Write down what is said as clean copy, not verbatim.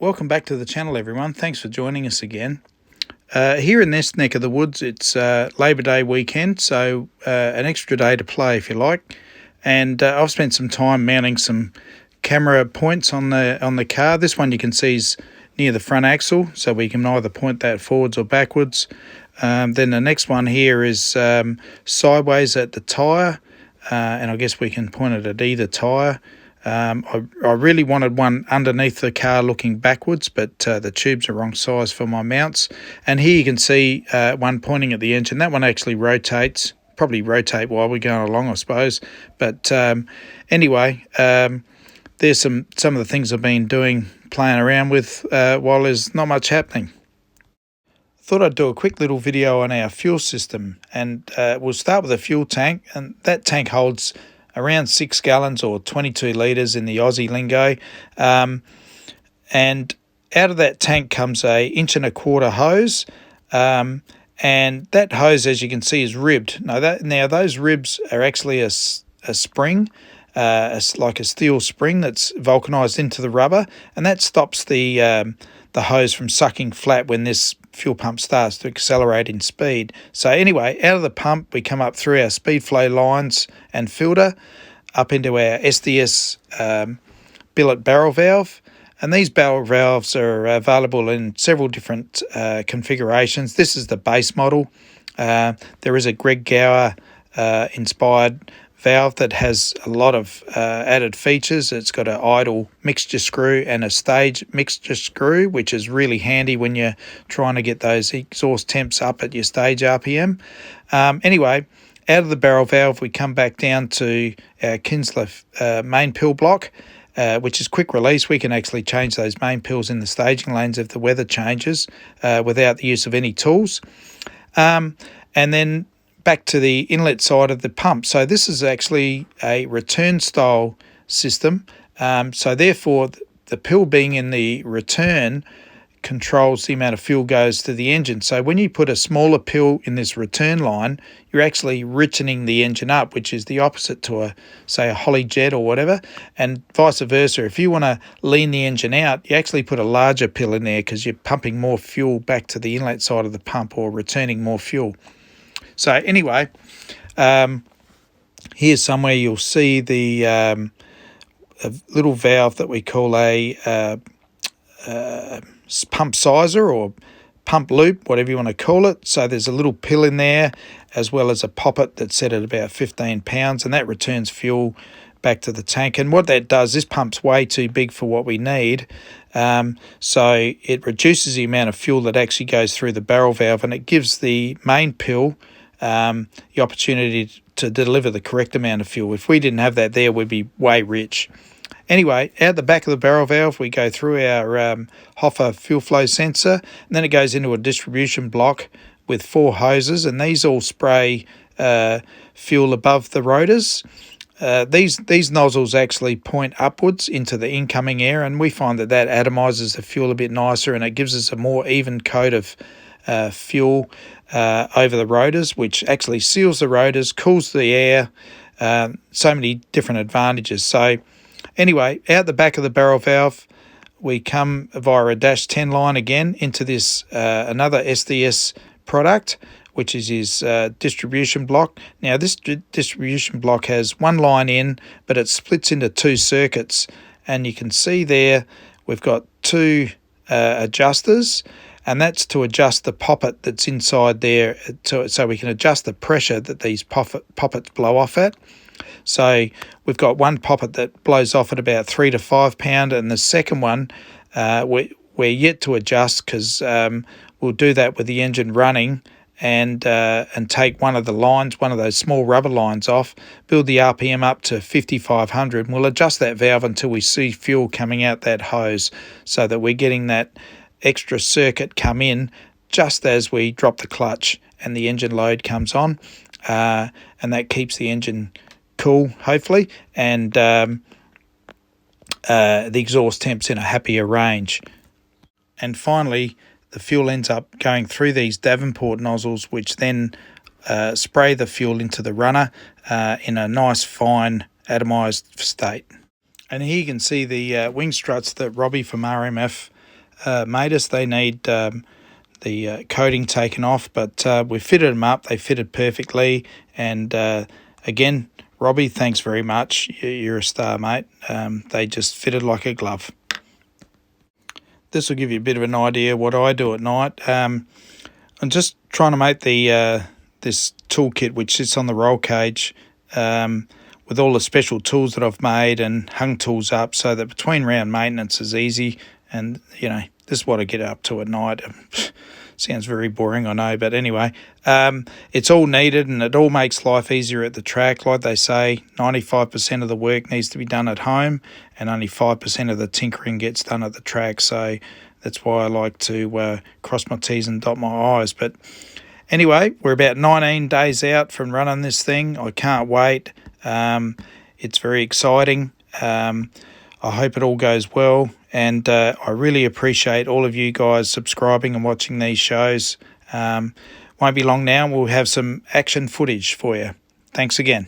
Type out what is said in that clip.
Welcome back to the channel, everyone. Thanks for joining us again. Here in this neck of the woods, it's Labor Day weekend, so an extra day to play if you like. And I've spent some time mounting some camera points on the car. This one you can see is near the front axle, so we can either point that forwards or backwards. Then the next one here is sideways at the tyre, and I guess we can point it at either tyre. I really wanted one underneath the car looking backwards, but the tubes are wrong size for my mounts. And here you can see one pointing at the engine. That one actually rotates, probably rotate while we're going along, I suppose. But anyway, there's some of the things I've been doing, playing around with while there's not much happening. Thought I'd do a quick little video on our fuel system, and we'll start with the fuel tank, and that tank holds around 6 gallons or 22 litres in the Aussie lingo. And out of that tank comes a 1.25 inch hose. And that hose, as you can see, is ribbed. Now those ribs are actually a spring, like a steel spring that's vulcanized into the rubber, and that stops the hose from sucking flat when this fuel pump starts to accelerate in speed. So anyway, out of the pump we come up through our speed flow lines and filter up into our SDS billet barrel valve, and these barrel valves are available in several different configurations. This is the base model. There is a Greg Gower inspired valve that has a lot of added features. It's got an idle mixture screw and a stage mixture screw, which is really handy when you're trying to get those exhaust temps up at your stage RPM. Anyway, out of the barrel valve we come back down to our Kinsler main pill block, which is quick release. We can actually change those main pills in the staging lanes if the weather changes without the use of any tools. And then back to the inlet side of the pump. So this is actually a return style system. So therefore the pill being in the return controls the amount of fuel goes to the engine. So when you put a smaller pill in this return line, you're actually richening the engine up, which is the opposite to say a Holly jet or whatever, and vice versa. If you want to lean the engine out, you actually put a larger pill in there because you're pumping more fuel back to the inlet side of the pump or returning more fuel. So anyway, here's somewhere you'll see the a little valve that we call a pump sizer or pump loop, whatever you want to call it. So there's a little pill in there as well as a poppet that's set at about 15 pounds, and that returns fuel back to the tank. And what that does, this pump's way too big for what we need. So it reduces the amount of fuel that actually goes through the barrel valve, and it gives the main pill the opportunity to deliver the correct amount of fuel. If we didn't have that there, we'd be way rich. Anyway, out the back of the barrel valve, we go through our Hoffer fuel flow sensor, and then it goes into a distribution block with 4 hoses, and these all spray fuel above the rotors. These nozzles actually point upwards into the incoming air, and we find that atomizes the fuel a bit nicer, and it gives us a more even coat of fuel over the rotors, which actually seals the rotors, cools the air, so many different advantages. So anyway, out the back of the barrel valve we come via a dash 10 line again into this another SDS product, which is his distribution block. Now this distribution block has one line in, but it splits into 2 circuits, and you can see there we've got 2 adjusters, and that's to adjust the poppet that's inside there, so we can adjust the pressure that these poppets blow off at. So we've got one poppet that blows off at about 3 to 5 pound, and the second one we're yet to adjust because we'll do that with the engine running, and take one of the lines, one of those small rubber lines off, build the RPM up to 5,500, and we'll adjust that valve until we see fuel coming out that hose, so that we're getting that extra circuit come in just as we drop the clutch and the engine load comes on, and that keeps the engine cool, hopefully, and the exhaust temps in a happier range. And finally, the fuel ends up going through these Davenport nozzles, which then spray the fuel into the runner in a nice fine atomized state. And here you can see the wing struts that Robbie from RMF made us. They need the coating taken off, but we fitted them up. They fitted perfectly, and again, Robbie, thanks very much. You're a star, mate. They just fitted like a glove. This will give you a bit of an idea what I do at night. I'm just trying to make the this toolkit which sits on the roll cage with all the special tools that I've made and hung tools up, so that between round maintenance is easy. And you know, this is what I get up to at night. Sounds very boring, I know, but anyway, it's all needed, and it all makes life easier at the track. Like they say, 95% of the work needs to be done at home, and only 5% of the tinkering gets done at the track. So that's why I like to cross my T's and dot my I's. But anyway, we're about 19 days out from running this thing. I can't wait. It's very exciting. I hope it all goes well, and I really appreciate all of you guys subscribing and watching these shows. Won't be long now, we'll have some action footage for you. Thanks again.